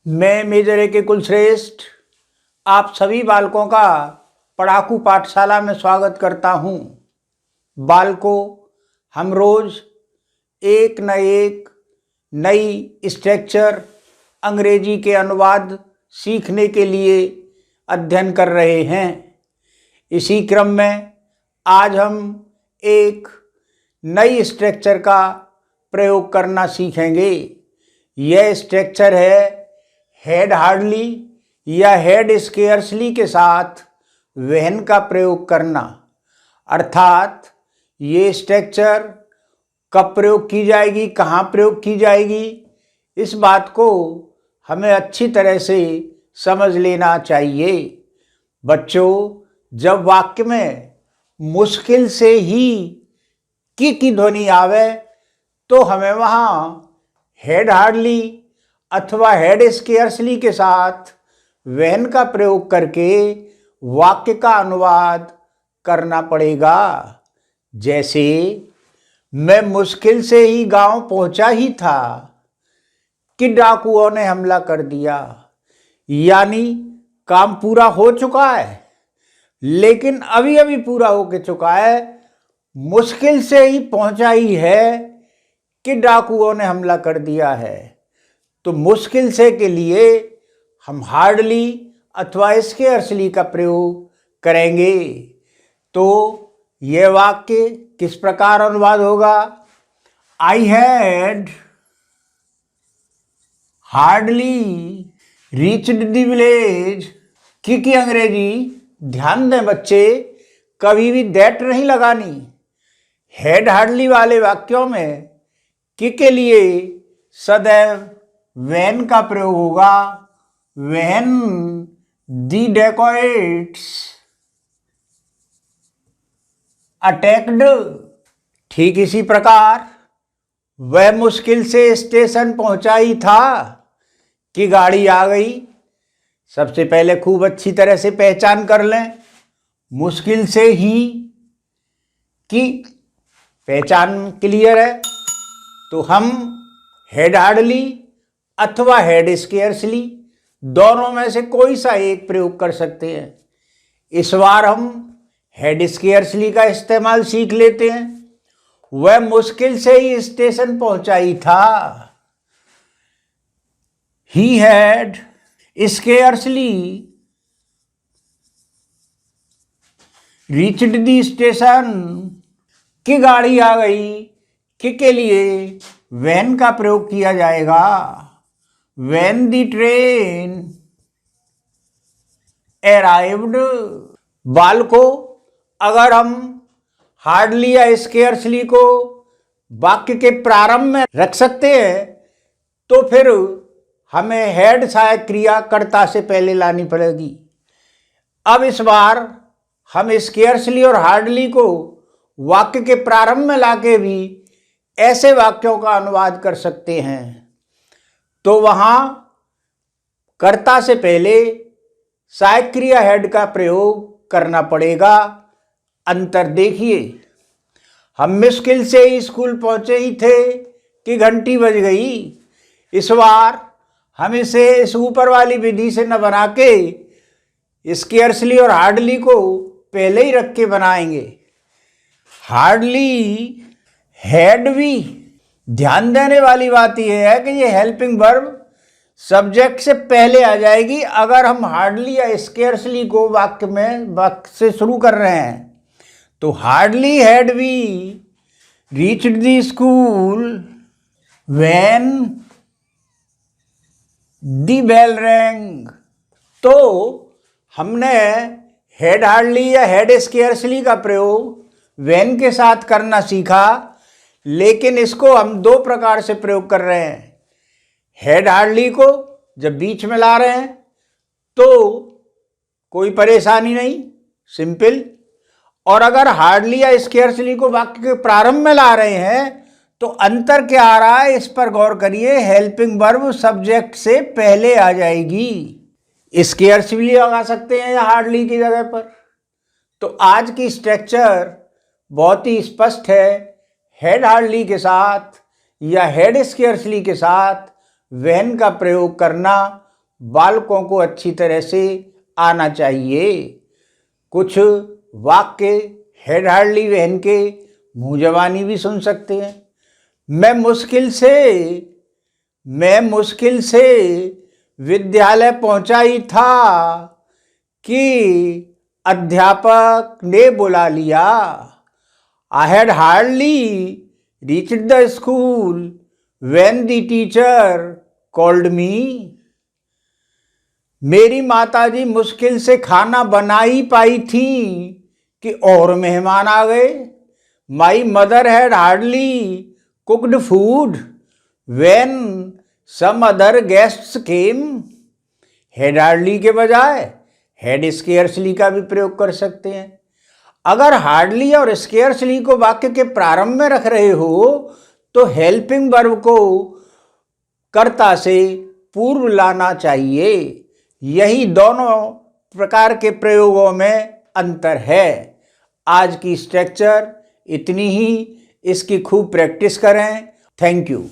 मैं मेजर ए के कुलश्रेष्ठ आप सभी बालकों का पढ़ाकू पाठशाला में स्वागत करता हूँ। बालकों, हम रोज एक न एक नई स्ट्रक्चर अंग्रेजी के अनुवाद सीखने के लिए अध्ययन कर रहे हैं। इसी क्रम में आज हम एक नई स्ट्रक्चर का प्रयोग करना सीखेंगे। यह स्ट्रक्चर है हेड हार्डली या हेड स्केयर्सली के साथ व्हेन का प्रयोग करना। अर्थात ये स्ट्रक्चर कब प्रयोग की जाएगी, कहाँ प्रयोग की जाएगी, इस बात को हमें अच्छी तरह से समझ लेना चाहिए। बच्चों, जब वाक्य में मुश्किल से ही की ध्वनि आवे तो हमें वहाँ हेड हार्डली अथवा हेड स्केयर्सली के साथ व्हेन का प्रयोग करके वाक्य का अनुवाद करना पड़ेगा। जैसे, मैं मुश्किल से ही गांव पहुंचा ही था कि डाकुओं ने हमला कर दिया। यानी काम पूरा हो चुका है, लेकिन अभी अभी पूरा होके चुका है। मुश्किल से ही पहुंचा ही है कि डाकुओं ने हमला कर दिया है। तो मुश्किल से के लिए हम हार्डली अथवा स्केयर्सली का प्रयोग करेंगे। तो यह वाक्य किस प्रकार अनुवाद होगा? I had hardly reached the village. की अंग्रेजी ध्यान दें बच्चे, कभी भी दैट नहीं लगानी। हेड हार्डली वाले वाक्यों में के लिए सदैव व्हेन का प्रयोग होगा। When the dacoits attacked. ठीक इसी प्रकार वह मुश्किल से स्टेशन पहुंचा ही था कि गाड़ी आ गई। सबसे पहले खूब अच्छी तरह से पहचान कर लें। मुश्किल से ही की पहचान क्लियर है तो हम हेड हार्डली अथवा हेड स्केयर्सली दोनों में से कोई सा एक प्रयोग कर सकते हैं। इस बार हम हेड स्केयर्सली का इस्तेमाल सीख लेते हैं। वह मुश्किल से ही स्टेशन पहुंचा ही था। He had scarcely reached the station. की गाड़ी आ गई के लिए व्हेन का प्रयोग किया जाएगा। When the train arrived. बालकों, अगर हम हार्डली या स्केयर्सली को वाक्य के प्रारंभ में रख सकते हैं तो फिर हमें हेड सहायक क्रिया कर्ता से पहले लानी पड़ेगी। अब इस बार हम स्केयर्सली और हार्डली को वाक्य के प्रारंभ में लाके भी ऐसे वाक्यों का अनुवाद कर सकते हैं। तो वहां कर्ता से पहले सहायक क्रिया हेड का प्रयोग करना पड़ेगा। अंतर देखिए, हम मुश्किल से ही स्कूल पहुंचे ही थे कि घंटी बज गई। इस बार हम इसे इस ऊपर वाली विधि से न बना के स्केयर्सली और हार्डली को पहले ही रख के बनाएंगे। हार्डली हेड भी। ध्यान देने वाली बात यह है कि ये हेल्पिंग वर्ब सब्जेक्ट से पहले आ जाएगी अगर हम हार्डली या स्केयर्सली को वाक्य से शुरू कर रहे हैं। तो hardly had we reached the school when the bell rang. तो हमने हेड हार्डली या हेड स्केयर्सली का प्रयोग व्हेन के साथ करना सीखा, लेकिन इसको हम दो प्रकार से प्रयोग कर रहे हैं। हेड हार्डली को जब बीच में ला रहे हैं तो कोई परेशानी नहीं, सिंपल। और अगर हार्डली या स्केयर्सली को वाक्य के प्रारंभ में ला रहे हैं तो अंतर क्या आ रहा है, इस पर गौर करिए। हेल्पिंग वर्ब सब्जेक्ट से पहले आ जाएगी। स्केयर्सली लगा सकते हैं या हार्डली की जगह पर। तो आज की स्ट्रक्चर बहुत ही स्पष्ट है। हेड हार्डली के साथ या हेड स्केयर्सली के साथ व्हेन का प्रयोग करना बालकों को अच्छी तरह से आना चाहिए। कुछ वाक्य हेड हार्डली बहन के मुँह जबानी भी सुन सकते हैं। मैं मुश्किल से विद्यालय पहुंचा ही था कि अध्यापक ने बुला लिया। I had hardly reached the school when the teacher called me. मेरी माताजी मुश्किल से खाना बना ही पाई थी कि और मेहमान आ गए। My mother had hardly cooked food when some other guests came. Had hardly के बजाय had scarcely का भी प्रयोग कर सकते हैं। अगर हार्डली और स्केयर्सली को वाक्य के प्रारंभ में रख रहे हो तो हेल्पिंग वर्ब को कर्ता से पूर्व लाना चाहिए। यही दोनों प्रकार के प्रयोगों में अंतर है। आज की स्ट्रक्चर इतनी ही, इसकी खूब प्रैक्टिस करें। Thank you.